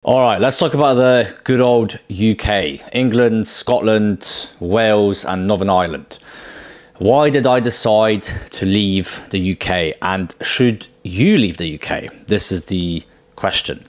All right, let's talk about the good old UK, England, Scotland, Wales, and Northern Ireland. Why did I decide to leave the UK, and should you leave the UK? This is the question.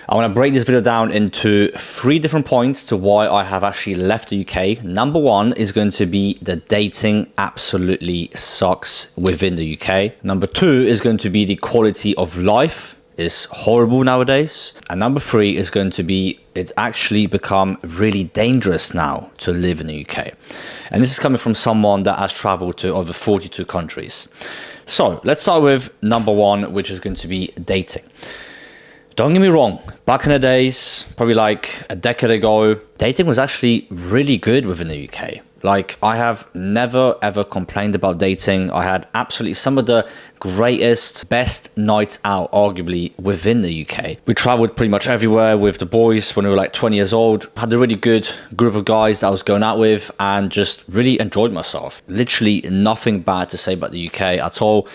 I want to break this video down into 3 different points to why I have actually left the UK. Number 1 is going to be the dating absolutely sucks within the UK. Number 2 is going to be the quality of life is horrible nowadays. And number 3 is going to be it's actually become really dangerous now to live in the UK. And this is coming from someone that has traveled to over 42 countries. So let's start with number 1, which is going to be dating. Don't get me wrong, back in the days, probably like a decade ago, dating was actually really good within the UK. Like, I have never ever complained about dating. I had absolutely some of the greatest, best nights out, arguably, within the UK. We traveled pretty much everywhere with the boys when we were like 20 years old. Had a really good group of guys that I was going out with and just really enjoyed myself. Literally nothing bad to say about the UK at all.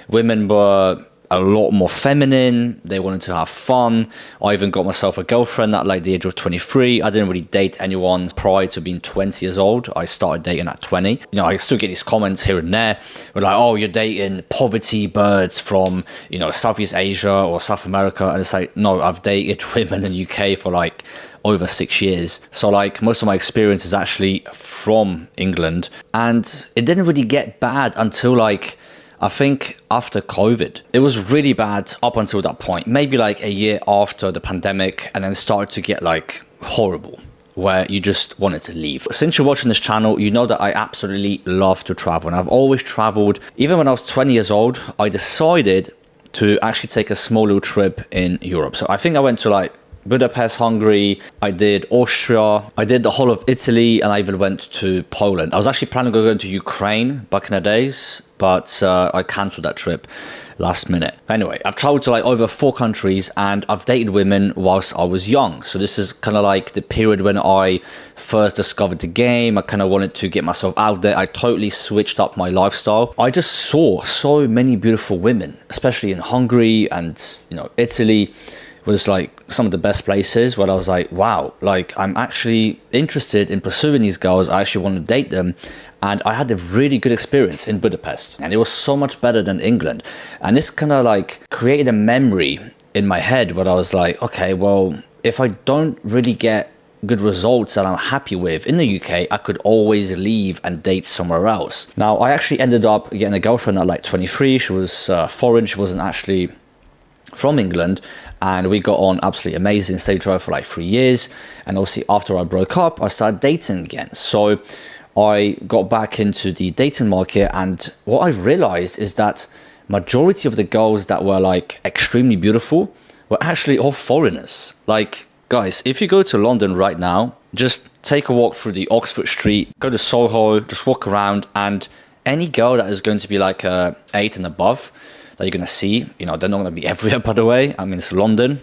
Women were a lot more feminine. They wanted to have fun. I even got myself a girlfriend at like the age of 23. I didn't really date anyone prior to being 20 years old. I started dating at 20. You know, I still get these comments here and there. We're like, oh, you're dating poverty birds from, you know, Southeast Asia or South America. And it's like, no, I've dated women in the UK for like over 6 years. So like most of my experience is actually from England. And it didn't really get bad until like, I think after COVID. It was really bad up until that point, maybe like a year after the pandemic, and then it started to get like horrible, where you just wanted to leave. Since you're watching this channel, you know that I absolutely love to travel, and I've always traveled. Even when I was 20 years old, I decided to actually take a small little trip in Europe. So I think I went to like Budapest, Hungary, I did Austria, I did the whole of Italy, and I even went to Poland. I was actually planning on going to Ukraine back in the days, but I cancelled that trip last minute. Anyway, I've traveled to like over 4 countries and I've dated women whilst I was young. So this is kind of like the period when I first discovered the game. I kind of wanted to get myself out there. I totally switched up my lifestyle. I just saw so many beautiful women, especially in Hungary and, you know, Italy was like some of the best places where I was like, wow, like I'm actually interested in pursuing these girls. I actually want to date them. And I had a really good experience in Budapest, and it was so much better than England. And this kind of like created a memory in my head where I was like, okay, well, if I don't really get good results that I'm happy with in the UK, I could always leave and date somewhere else. Now, I actually ended up getting a girlfriend at like 23. She was foreign. She wasn't actually from England, and we got on absolutely amazing. Stayed together for like 3 years, and obviously after I broke up, I started dating again. So I got back into the dating market, and what I realized is that majority of the girls that were like extremely beautiful were actually all foreigners. Like, guys, if you go to London right now, just take a walk through the Oxford Street, go to Soho, just walk around, and any girl that is going to be like 8 and above that you're going to see, you know, they're not going to be everywhere, by the way. I mean, it's London.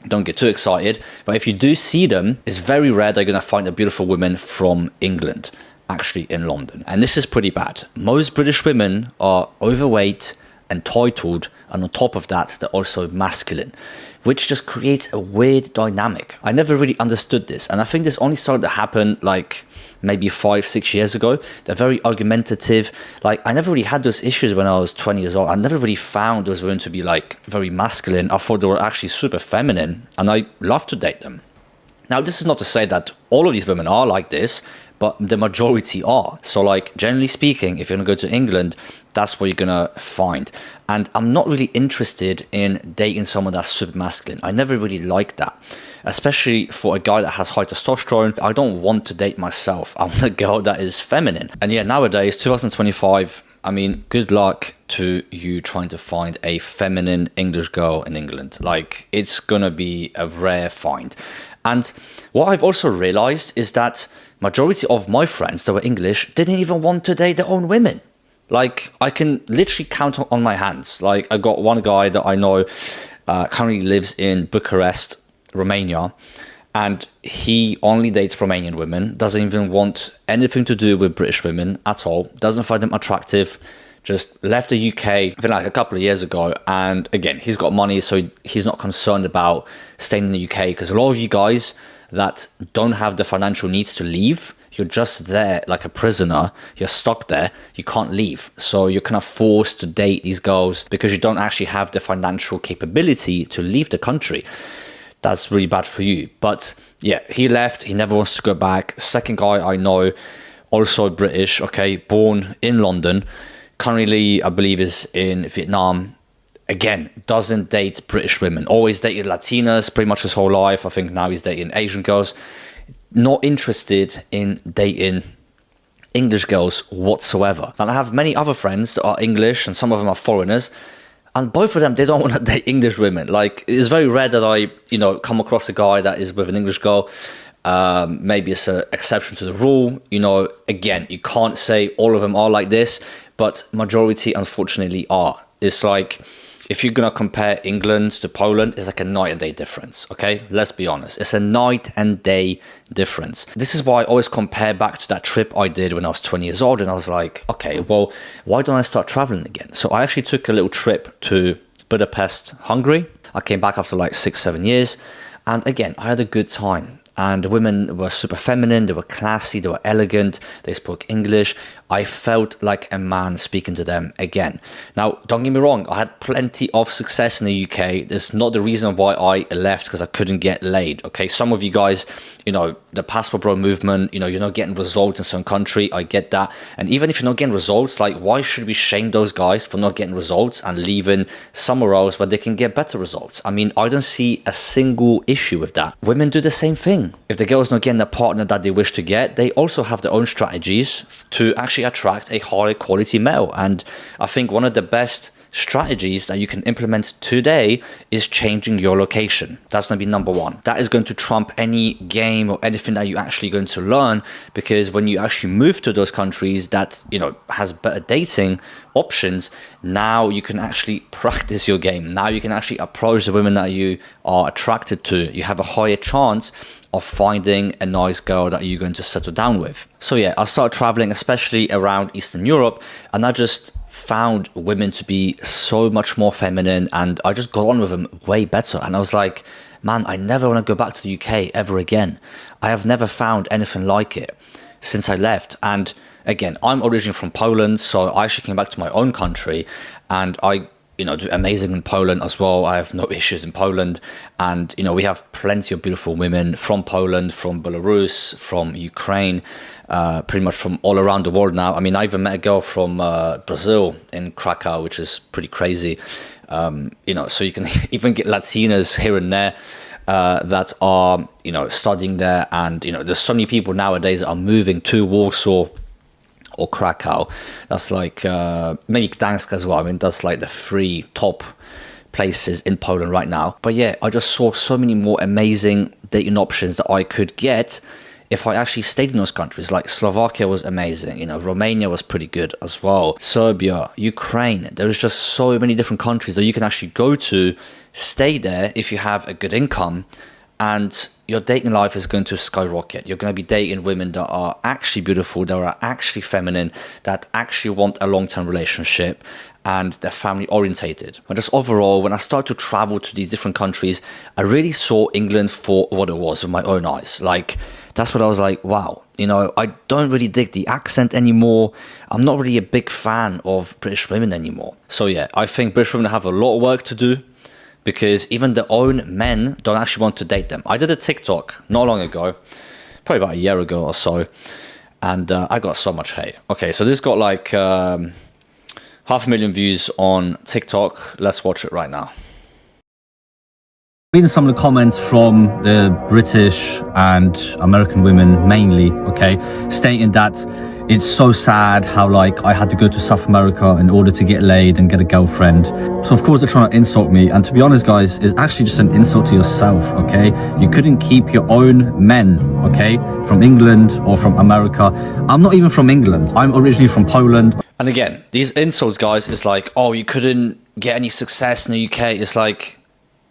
Don't get too excited. But if you do see them, it's very rare they're going to find a beautiful woman from England actually in London. And this is pretty bad. Most British women are overweight, entitled, and on top of that, they're also masculine, which just creates a weird dynamic. I never really understood this. And I think this only started to happen like maybe 5-6 years ago. They're very argumentative. Like, I never really had those issues when I was 20 years old. I never really found those women to be like very masculine. I thought they were actually super feminine, and I love to date them. Now, this is not to say that all of these women are like this, but the majority are. So like, generally speaking, if you're gonna go to England, that's what you're gonna find. And I'm not really interested in dating someone that's super masculine. I never really liked that, especially for a guy that has high testosterone. I don't want to date myself. I want a girl that is feminine. And yeah, nowadays, 2025, I mean, good luck to you trying to find a feminine English girl in England. Like, it's gonna be a rare find. And what I've also realized is that majority of my friends that were English didn't even want to date their own women. Like, I can literally count on my hands. Like, I got one guy that I know currently lives in Bucharest, Romania, and he only dates Romanian women, doesn't even want anything to do with British women at all, doesn't find them attractive, just left the UK, I think like a couple of years ago. And again, he's got money, so he's not concerned about staying in the UK, because a lot of you guys that don't have the financial needs to leave, you're just there like a prisoner, you're stuck there, you can't leave. So you're kind of forced to date these girls because you don't actually have the financial capability to leave the country. That's really bad for you. But yeah, he left, he never wants to go back. Second guy I know, also British, okay, born in London, currently I believe is in Vietnam. Again, doesn't date British women, always dated Latinas pretty much his whole life. I think now he's dating Asian girls. Not interested in dating English girls whatsoever. And I have many other friends that are English, and some of them are foreigners, and both of them, they don't want to date English women. Like, it's very rare that I, come across a guy that is with an English girl. Maybe it's an exception to the rule. Again, you can't say all of them are like this, but majority, unfortunately, are. It's like, if you're going to compare England to Poland, it's like a night and day difference, okay? Let's be honest. It's a night and day difference. This is why I always compare back to that trip I did when I was 20 years old, and I was like, okay, well, why don't I start traveling again? So I actually took a little trip to Budapest, Hungary. I came back after like 6-7 years, and again, I had a good time. And the women were super feminine, they were classy, they were elegant, they spoke English. I felt like a man speaking to them again. Now, don't get me wrong, I had plenty of success in the UK. That's not the reason why I left, because I couldn't get laid, okay? Some of you guys, the Passport Bro movement, you're not getting results in some country, I get that. And even if you're not getting results, like, why should we shame those guys for not getting results and leaving somewhere else where they can get better results? I mean, I don't see a single issue with that. Women do the same thing. If the girl's not getting the partner that they wish to get, they also have their own strategies to actually attract a higher quality male. And I think one of the best strategies that you can implement today is changing your location. That's going to be number one. That is going to trump any game or anything that you're actually going to learn, because when you actually move to those countries that, has better dating options, now you can actually practice your game. Now you can actually approach the women that you are attracted to. You have a higher chance of finding a nice girl that you're going to settle down with. So yeah, I started traveling, especially around Eastern Europe, and I just found women to be so much more feminine, and I just got on with them way better. And I was like, man, I never want to go back to the UK ever again. I have never found anything like it since I left. And again, I'm originally from Poland, so I actually came back to my own country, and I do amazing in Poland as well. I have no issues in Poland. And, we have plenty of beautiful women from Poland, from Belarus, from Ukraine, pretty much from all around the world now. I mean, I even met a girl from Brazil in Krakow, which is pretty crazy. So you can even get Latinas here and there that are, studying there. And, there's so many people nowadays that are moving to Warsaw or Krakow. That's like maybe Gdańsk as well. I mean, that's like the 3 top places in Poland right now. But yeah, I just saw so many more amazing dating options that I could get if I actually stayed in those countries. Like Slovakia was amazing, Romania was pretty good as well, Serbia, Ukraine. There's just so many different countries that you can actually go to, stay there if you have a good income, and your dating life is going to skyrocket. You're going to be dating women that are actually beautiful, that are actually feminine, that actually want a long-term relationship, and they're family orientated. But just overall, when I started to travel to these different countries, I really saw England for what it was with my own eyes. Like, that's what I was like, wow, I don't really dig the accent anymore. I'm not really a big fan of British women anymore. So yeah, I think British women have a lot of work to do, because even their own men don't actually want to date them. I did a TikTok not long ago, probably about a year ago or so, and I got so much hate. Okay, so this got like 500,000 views on TikTok. Let's watch it right now. Reading some of the comments from the British and American women mainly, okay, stating that it's so sad how like I had to go to South America in order to get laid and get a girlfriend. So of course they're trying to insult me, and to be honest guys, it's actually just an insult to yourself, okay? You couldn't keep your own men, okay, from England or from America. I'm not even from England, I'm originally from Poland. And again, these insults guys, is like, oh, you couldn't get any success in the UK. It's like,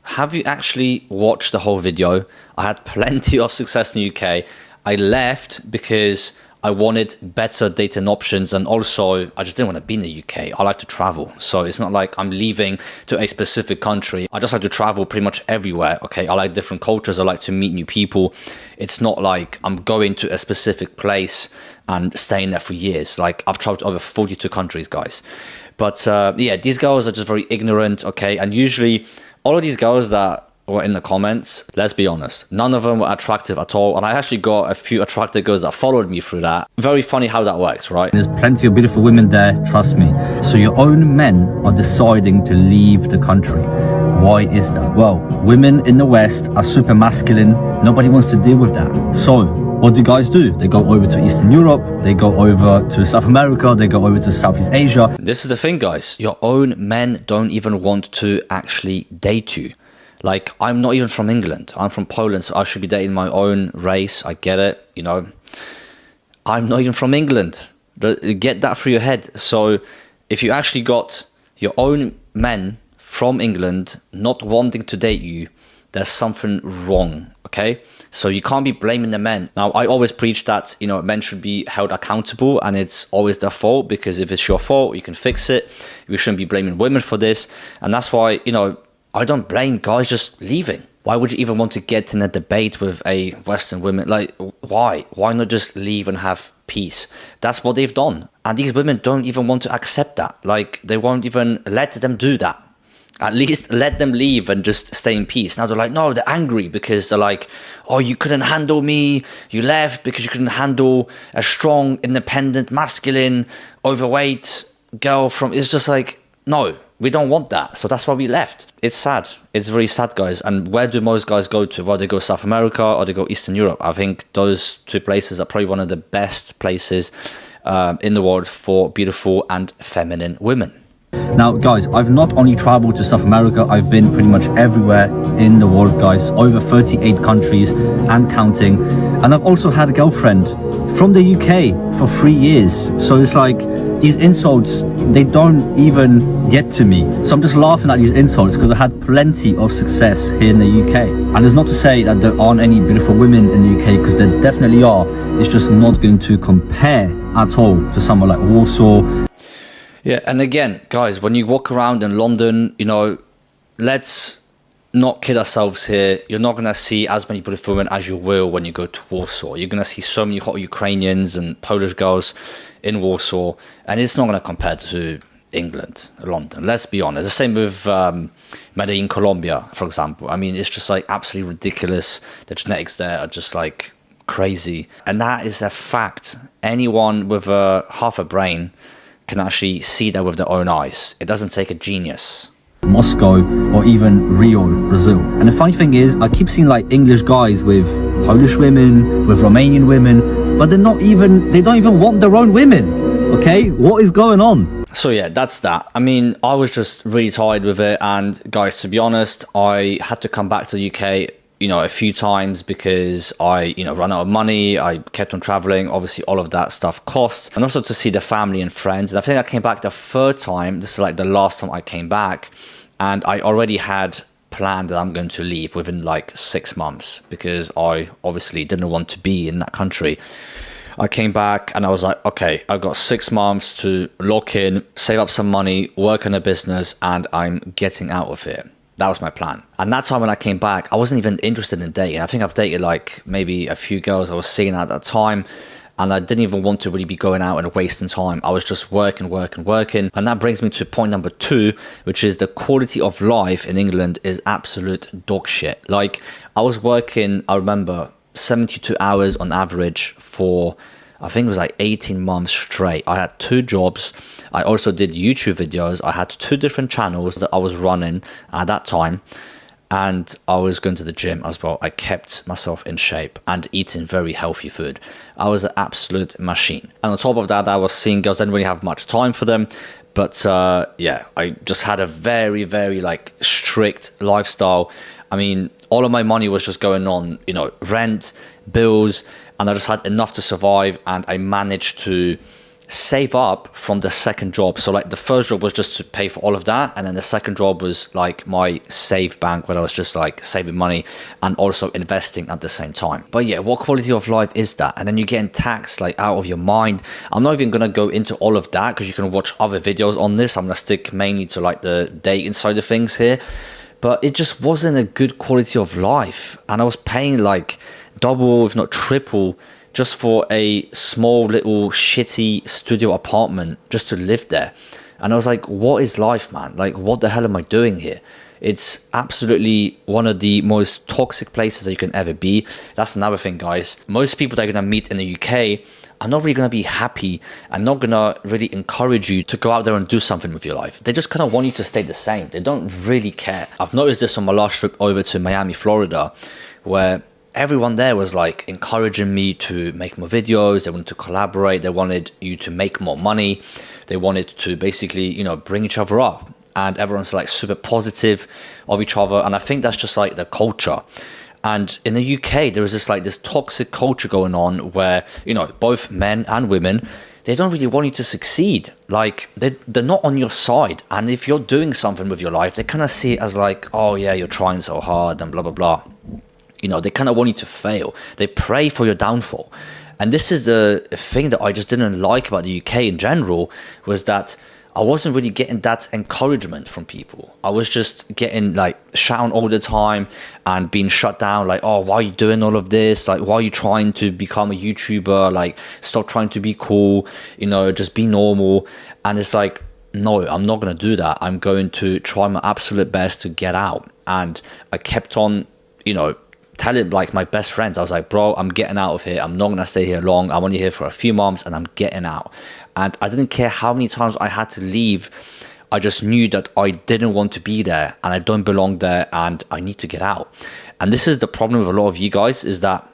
have you actually watched the whole video? I had plenty of success in the UK. I left because I wanted better dating options, and also I just didn't want to be in the UK. I like to travel, so it's not like I'm leaving to a specific country. I just like to travel pretty much everywhere. Okay, I like different cultures. I like to meet new people. It's not like I'm going to a specific place and staying there for years. Like, I've traveled to over 42 countries, guys. But yeah, these girls are just very ignorant. Okay, and usually all of these girls that were in the comments, let's be honest, none of them were attractive at all. And I actually got a few attractive girls that followed me through that. Very funny how that works, right? There's plenty of beautiful women there, trust me. So your own men are deciding to leave the country. Why is that? Well, women in the West are super masculine. Nobody wants to deal with that. So what do guys do? They go over to Eastern Europe, they go over to South America, they go over to Southeast Asia. This is the thing, guys. Your own men don't even want to actually date you. Like, I'm not even from England. I'm from Poland, so I should be dating my own race. I get it, you know. I'm not even from England. Get that through your head. So if you actually got your own men from England not wanting to date you, there's something wrong, okay? So you can't be blaming the men. Now, I always preach that, you know, men should be held accountable, and it's always their fault, because if it's your fault, you can fix it. We shouldn't be blaming women for this. And that's why, you know, I don't blame guys just leaving. Why would you even want to get in a debate with a Western woman? Like, why? Why not just leave and have peace? That's what they've done. And these women don't even want to accept that. Like, they won't even let them do that. At least let them leave and just stay in peace. Now they're like, no, they're angry because they're like, oh, you couldn't handle me. You left because you couldn't handle a strong, independent, masculine, overweight girl from... It's just like, no. We don't want that, so that's why we left. It's sad. It's very sad, guys. And where do most guys go to? Well, they go South America or they go Eastern Europe. I think those two places are probably one of the best places in the world for beautiful and feminine women. Now, guys, I've not only traveled to South America, I've been pretty much everywhere in the world, guys. Over 38 countries and counting. And I've also had a girlfriend from the UK for 3 years. So it's like, these insults, they don't even get to me. So I'm just laughing at these insults because I had plenty of success here in the UK. And it's not to say that there aren't any beautiful women in the UK, because there definitely are. It's just not going to compare at all to somewhere like Warsaw. Yeah, and again, guys, when you walk around in London, you know, let's not kid ourselves here. You're not going to see as many beautiful women as you will when you go to Warsaw. You're going to see so many hot Ukrainians and Polish girls in Warsaw, and it's not going to compare to England, London. Let's be honest. The same with Medellin, Colombia, for example. I mean, it's just like absolutely ridiculous. The genetics there are just like crazy, and that is a fact. Anyone with half a brain can actually see that with their own eyes. It doesn't take a genius. Moscow or even Rio, Brazil. And the funny thing is, I keep seeing like English guys with Polish women, with Romanian women, but they don't even want their own women. Okay, what is going on? So yeah, that's that. I mean, I was just really tired with it, and guys, to be honest, I had to come back to the UK, you know, a few times because I, you know, ran out of money. I kept on traveling. Obviously, all of that stuff costs, and also to see the family and friends. And I think I came back the third time. This is like the last time I came back, and I already had planned that I'm going to leave within like 6 months because I obviously didn't want to be in that country. I came back and I was like, okay, I've got 6 months to lock in, save up some money, work on a business, and I'm getting out of here. That was my plan. And that time when I came back, I wasn't even interested in dating. I think I've dated like maybe a few girls I was seeing at that time, and I didn't even want to really be going out and wasting time. I was just working. And that brings me to point number 2, which is the quality of life in England is absolute dog shit. Like, I was working, I remember, 72 hours on average for, I think it was like 18 months straight. I had 2 jobs. I also did YouTube videos. I had 2 different channels that I was running at that time. And I was going to the gym as well. I kept myself in shape and eating very healthy food. I was an absolute machine. And on top of that, I was seeing girls. I didn't really have much time for them. But yeah, I just had a very, very like strict lifestyle. I mean, all of my money was just going on, you know, rent, bills, and I just had enough to survive. And I managed to save up from the second job. So like the first job was just to pay for all of that, and then the second job was like my save bank, where I was just like saving money and also investing at the same time. But yeah, what quality of life is that? And then you're getting taxed like out of your mind. I'm not even gonna go into all of that because you can watch other videos on this. I'm gonna stick mainly to like the dating side of things here. But it just wasn't a good quality of life, and I was paying like double if not triple just for a small little shitty studio apartment just to live there. And I was like, what is life, man? Like, what the hell am I doing here? It's absolutely one of the most toxic places that you can ever be. That's another thing, guys. Most people that you're gonna meet in the UK are not really gonna be happy and not gonna really encourage you to go out there and do something with your life. They just kind of want you to stay the same. They don't really care. I've noticed this on my last trip over to Miami, Florida, where everyone there was like encouraging me to make more videos. They wanted to collaborate. They wanted you to make more money. They wanted to basically, you know, bring each other up. And everyone's like super positive of each other. And I think that's just like the culture. And in the UK, there is this toxic culture going on where, you know, both men and women, they don't really want you to succeed. Like they're not on your side. And if you're doing something with your life, they kind of see it as like, oh yeah, you're trying so hard and blah, blah, blah. You know, they kind of want you to fail. They pray for your downfall. And this is the thing that I just didn't like about the UK in general, was that I wasn't really getting that encouragement from people. I was just getting like shouting all the time and being shut down. Like, oh, why are you doing all of this? Like, why are you trying to become a YouTuber? Like, stop trying to be cool, you know, just be normal. And it's like, no, I'm not going to do that. I'm going to try my absolute best to get out. And I kept on, you know, telling like my best friends, I was like, bro, I'm getting out of here. I'm not gonna stay here long. I'm only here for a few months and I'm getting out. And I didn't care how many times I had to leave. I just knew that I didn't want to be there and I don't belong there and I need to get out. And this is the problem with a lot of you guys, is that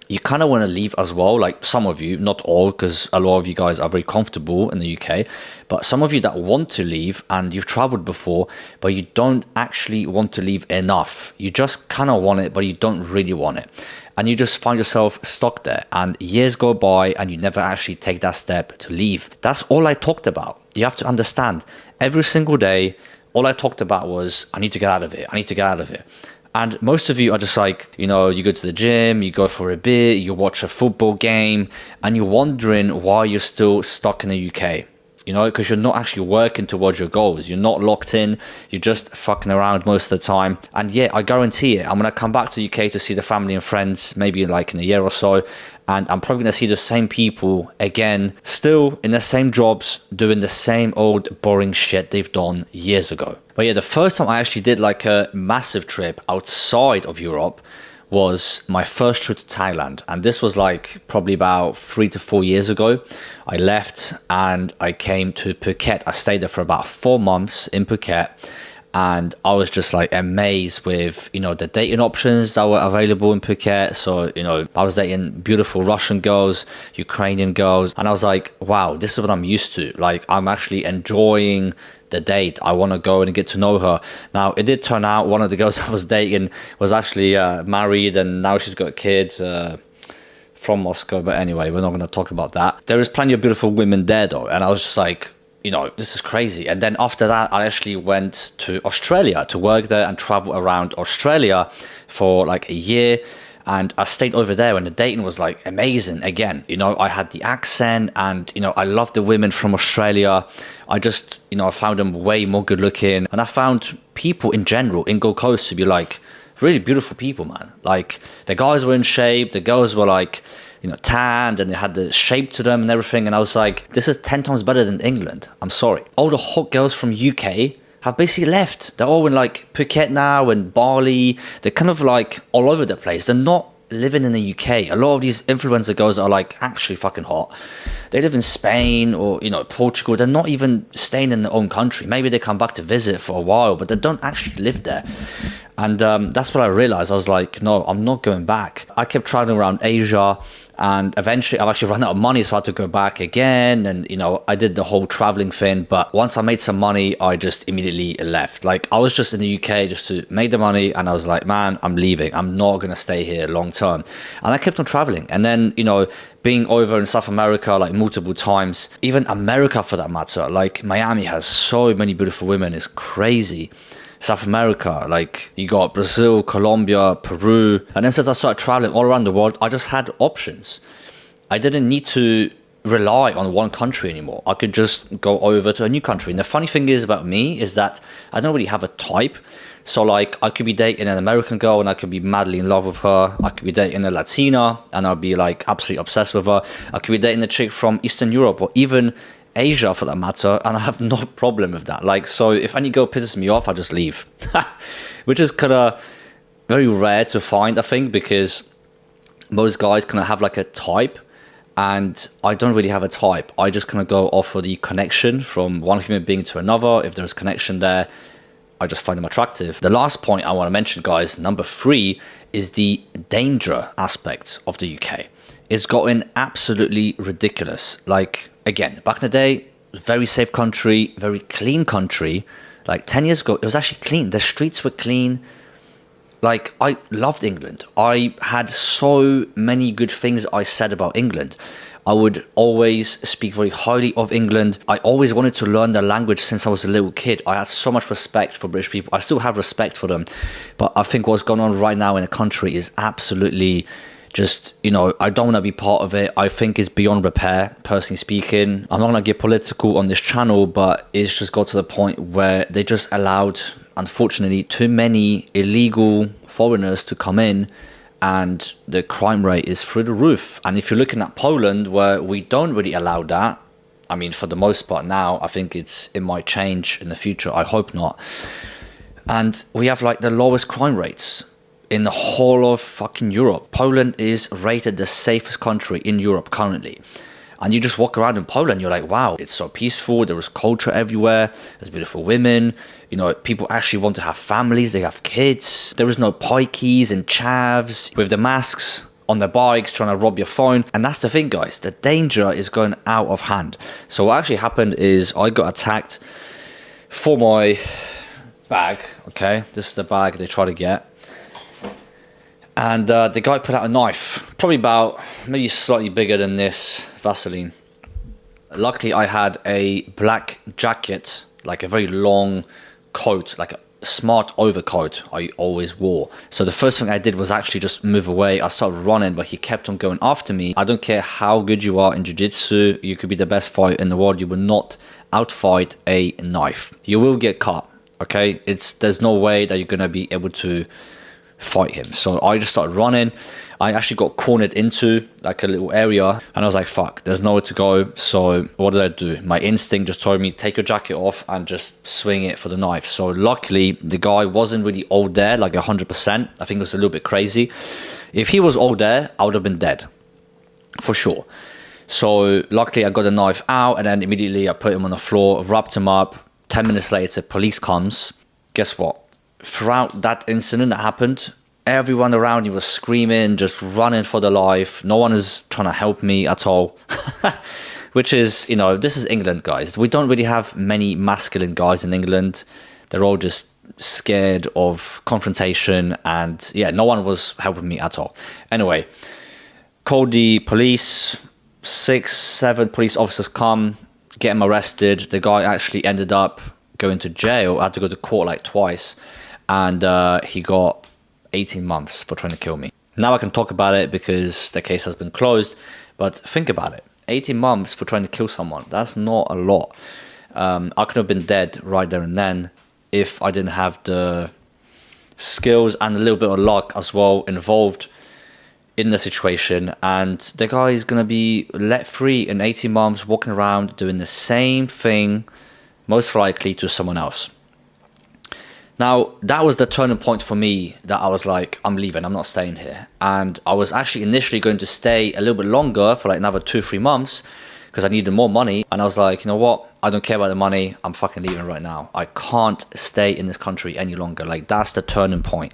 you kind of want to leave as well. Like some of you, not all, because a lot of you guys are very comfortable in the UK, but some of you that want to leave and you've traveled before, but you don't actually want to leave enough. You just kind of want it, but you don't really want it. And you just find yourself stuck there and years go by and you never actually take that step to leave. That's all I talked about. You have to understand, every single day, all I talked about was, I need to get out of it. I need to get out of it. And most of you are just like, you know, you go to the gym, you go for a beer, you watch a football game, and you're wondering why you're still stuck in the UK. You know, because you're not actually working towards your goals. You're not locked in. You're just fucking around most of the time. And yeah, I guarantee it, I'm going to come back to the UK to see the family and friends, maybe like in a year or so. And I'm probably going to see the same people again, still in the same jobs, doing the same old boring shit they've done years ago. But yeah, the first time I actually did like a massive trip outside of Europe was my first trip to Thailand. And this was like probably about 3 to 4 years ago. I left and I came to Phuket. I stayed there for about 4 months in Phuket. And I was just like amazed with, you know, the dating options that were available in Phuket. So, you know, I was dating beautiful Russian girls, Ukrainian girls. And I was like, wow, this is what I'm used to. Like, I'm actually enjoying the date. I want to go and get to know her. Now, it did turn out one of the girls I was dating was actually married, and now she's got a kid from Moscow. But anyway, we're not going to talk about that. There is plenty of beautiful women there though. And I was just like, you know, this is crazy. And then after that, I actually went to Australia to work there and travel around Australia for like a year. And I stayed over there and the dating was like amazing. Again, you know, I had the accent and, you know, I loved the women from Australia. I just, you know, I found them way more good looking. And I found people in general in Gold Coast to be like really beautiful people, man. Like the guys were in shape. The girls were like, you know, tanned and they had the shape to them and everything. And I was like, this is 10 times better than England. I'm sorry. All the hot girls from UK have basically left. They're all in like Phuket now and Bali. They're kind of like all over the place. They're not living in the UK. A lot of these influencer girls are like actually fucking hot. They live in Spain or, you know, Portugal. They're not even staying in their own country. Maybe they come back to visit for a while, but they don't actually live there. And that's what I realized. I was like, no, I'm not going back. I kept traveling around Asia, and eventually I've actually run out of money, so I had to go back again. And, you know, I did the whole traveling thing. But once I made some money, I just immediately left. Like, I was just in the UK just to make the money. And I was like, man, I'm leaving. I'm not going to stay here long term. And I kept on traveling. And then, you know, being over in South America, like multiple times, even America for that matter, like Miami has so many beautiful women. It's crazy. South America, like you got Brazil, Colombia, Peru. And then since I started traveling all around the world, I just had options. I didn't need to rely on one country anymore. I could just go over to a new country. And the funny thing is about me is that I don't really have a type. So like I could be dating an American girl and I could be madly in love with her. I could be dating a Latina and I'll be like absolutely obsessed with her. I could be dating a chick from Eastern Europe or even Asia for that matter, and I have no problem with that. Like, so if any girl pisses me off, I just leave. Which is kind of very rare to find, I think, because most guys kind of have like a type, and I don't really have a type. I just kind of go off for the connection from one human being to another. If there's connection there, I just find them attractive. The last point I want to mention, guys, number 3, is the danger aspect of the UK. It's gotten absolutely ridiculous. Like, again, back in the day, very safe country, very clean country. Like 10 years ago, it was actually clean. The streets were clean. Like, I loved England. I had so many good things I said about England. I would always speak very highly of England. I always wanted to learn their language since I was a little kid. I had so much respect for British people. I still have respect for them. But I think what's going on right now in the country is absolutely just, you know, I don't want to be part of it. I think it's beyond repair, personally speaking. I'm not going to get political on this channel, but it's just got to the point where they just allowed, unfortunately, too many illegal foreigners to come in, and the crime rate is through the roof. And if you're looking at Poland, where we don't really allow that, I mean, for the most part now, I think it might change in the future. I hope not. And we have like the lowest crime rates in the whole of fucking Europe. Poland is rated the safest country in Europe currently. And you just walk around in Poland, you're like, wow, it's so peaceful. There is culture everywhere. There's beautiful women. You know, people actually want to have families. They have kids. There is no pikeys and chavs with the masks on their bikes trying to rob your phone. And that's the thing, guys. The danger is going out of hand. So what actually happened is I got attacked for my bag. Okay, this is the bag they try to get. And the guy put out a knife, probably about, maybe slightly bigger than this Vaseline. Luckily, I had a black jacket, like a very long coat, like a smart overcoat I always wore. So the first thing I did was actually just move away. I started running, but he kept on going after me. I don't care how good you are in jiu-jitsu. You could be the best fighter in the world. You will not outfight a knife. You will get caught, okay? There's no way that you're going to be able to fight him. So I just started running. I actually got cornered into like a little area, and I was like, fuck, there's nowhere to go. So what did I do? My instinct just told me, take your jacket off and just swing it for the knife. So luckily the guy wasn't really all there, like 100%. I think it was a little bit crazy. If he was all there, I would have been dead for sure. So luckily I got the knife out, and then immediately I put him on the floor, wrapped him up. 10 minutes later, police comes. Guess what? Throughout that incident that happened, everyone around me was screaming, just running for their life. No one is trying to help me at all. Which is, you know, this is England, guys. We don't really have many masculine guys in England. They're all just scared of confrontation, and yeah, no one was helping me at all. Anyway, called the police. 6, 7 police officers come, get him arrested. The guy actually ended up going to jail. I had to go to court like twice. And he got 18 months for trying to kill me. Now I can talk about it because the case has been closed. But think about it. 18 months for trying to kill someone. That's not a lot. I could have been dead right there and then if I didn't have the skills and a little bit of luck as well involved in the situation. And the guy is going to be let free in 18 months, walking around doing the same thing, most likely to someone else. Now, that was the turning point for me, that I was like, I'm leaving, I'm not staying here. And I was actually initially going to stay a little bit longer for like another 2-3 months, because I needed more money. And I was like, you know what? I don't care about the money. I'm fucking leaving right now. I can't stay in this country any longer. Like, that's the turning point.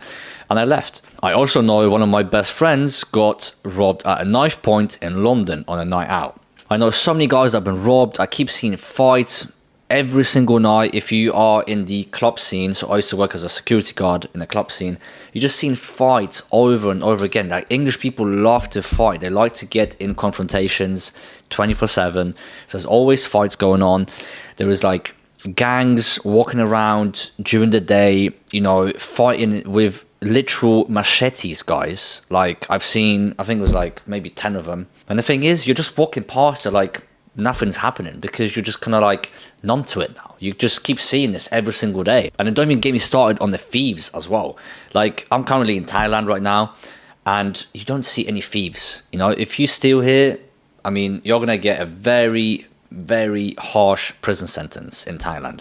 And I left. I also know one of my best friends got robbed at a knife point in London on a night out. I know so many guys that have been robbed. I keep seeing fights every single night. If you are in the club scene, so I used to work as a security guard in the club scene, you just seen fights over and over again. Like, English people love to fight. They like to get in confrontations 24/7. So there's always fights going on. There is like gangs walking around during the day, you know, fighting with literal machetes, guys. Like, I've seen, I think it was like maybe 10 of them. And the thing is, you're just walking past it like nothing's happening, because you're just kind of like numb to it now. You just keep seeing this every single day. And it don't even get me started on the thieves as well. Like, I'm currently in Thailand right now, and you don't see any thieves. You know, if you steal here, I mean, you're gonna get a very, very harsh prison sentence in Thailand,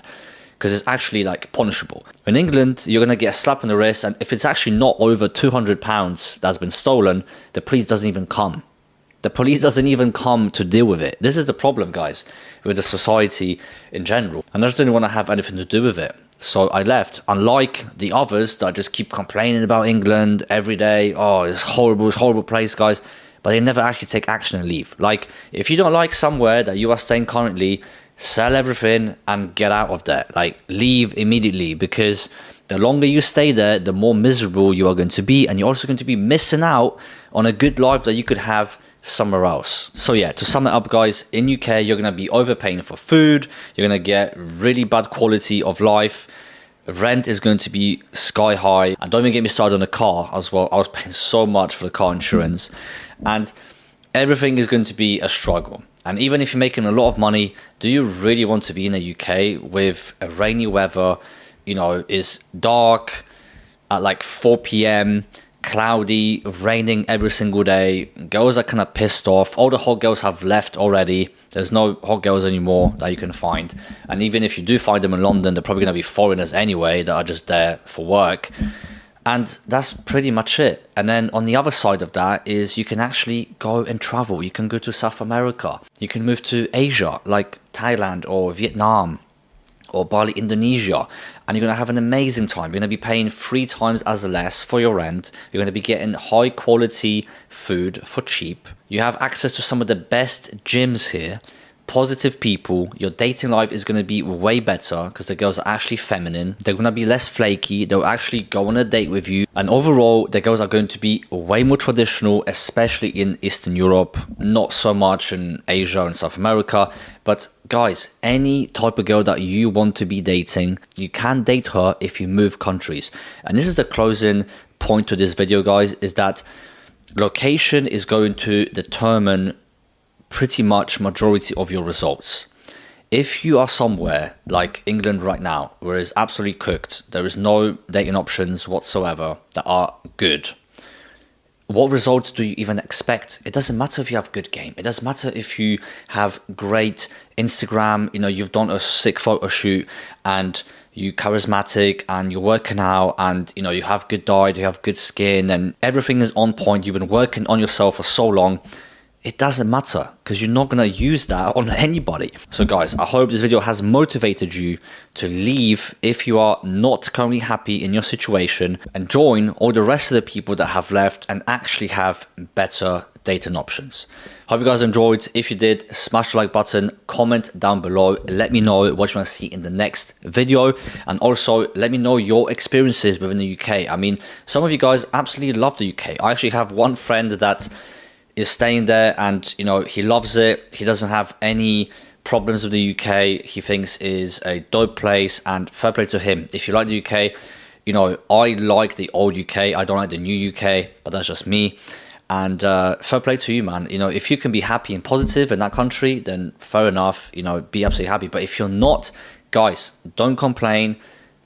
because it's actually like punishable. In England, you're gonna get a slap on the wrist, and if it's actually not over £200 that's been stolen, the police doesn't even come. The police doesn't even come to deal with it. This is the problem, guys, with the society in general. And I just didn't want to have anything to do with it. So I left. Unlike the others that just keep complaining about England every day. Oh, it's horrible place, guys. But they never actually take action and leave. Like, if you don't like somewhere that you are staying currently, sell everything and get out of there. Like, leave immediately, because the longer you stay there, the more miserable you are going to be. And you're also going to be missing out on a good life that you could have somewhere else. So yeah, to sum it up, guys, in UK, you're going to be overpaying for food. You're going to get really bad quality of life. Rent is going to be sky high. And don't even get me started on a car as well. I was paying so much for the car insurance. And everything is going to be a struggle. And even if you're making a lot of money, do you really want to be in the UK with a rainy weather? You know, it's dark at like 4 p.m, cloudy, raining every single day. Girls are kind of pissed off. All the hot girls have left already. There's no hot girls anymore that you can find. And even if you do find them in London, they're probably going to be foreigners anyway that are just there for work. And that's pretty much it. And then on the other side of that is you can actually go and travel. You can go to South America. You can move to Asia, like Thailand or Vietnam or Bali, Indonesia, and you're going to have an amazing time. You're going to be paying 3 times as less for your rent. You're going to be getting high quality food for cheap. You have access to some of the best gyms here, positive people. Your dating life is going to be way better because the girls are actually feminine. They're going to be less flaky. They'll actually go on a date with you. And overall, the girls are going to be way more traditional, especially in Eastern Europe, not so much in Asia and South America. But guys, any type of girl that you want to be dating, you can date her if you move countries. And this is the closing point to this video, guys, is that location is going to determine pretty much majority of your results. If you are somewhere like England right now, where it's absolutely cooked, there is no dating options whatsoever that are good, what results do you even expect? It doesn't matter if you have good game. It doesn't matter if you have great Instagram, you know, you've done a sick photo shoot and you're charismatic and you're working out and, you know, you have good diet, you have good skin and everything is on point. You've been working on yourself for so long. It doesn't matter because you're not going to use that on anybody. So guys, I hope this video has motivated you to leave if you are not currently happy in your situation and join all the rest of the people that have left and actually have better dating options. Hope you guys enjoyed. If you did, smash the like button, comment down below. Let me know what you want to see in the next video. And also let me know your experiences within the UK. I mean, some of you guys absolutely love the UK. I actually have one friend that is staying there and, you know, he loves it. He doesn't have any problems with the UK. He thinks is a dope place and fair play to him. If you like the UK, you know, I like the old UK. I don't like the new UK, but that's just me. And fair play to you, man. You know, if you can be happy and positive in that country, then fair enough, you know, be absolutely happy. But if you're not, guys, don't complain.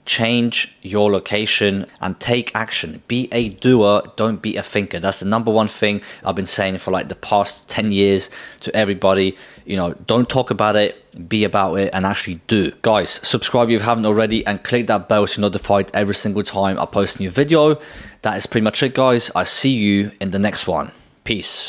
Change your location and take action. Be a doer, don't be a thinker. That's the number one thing I've been saying for like the past 10 years to everybody. You know, don't talk about it, be about it and actually do. Guys, subscribe if you haven't already and click that bell to be notified every single time I post a new video. That is pretty much it, guys. I see you in the next one. Peace.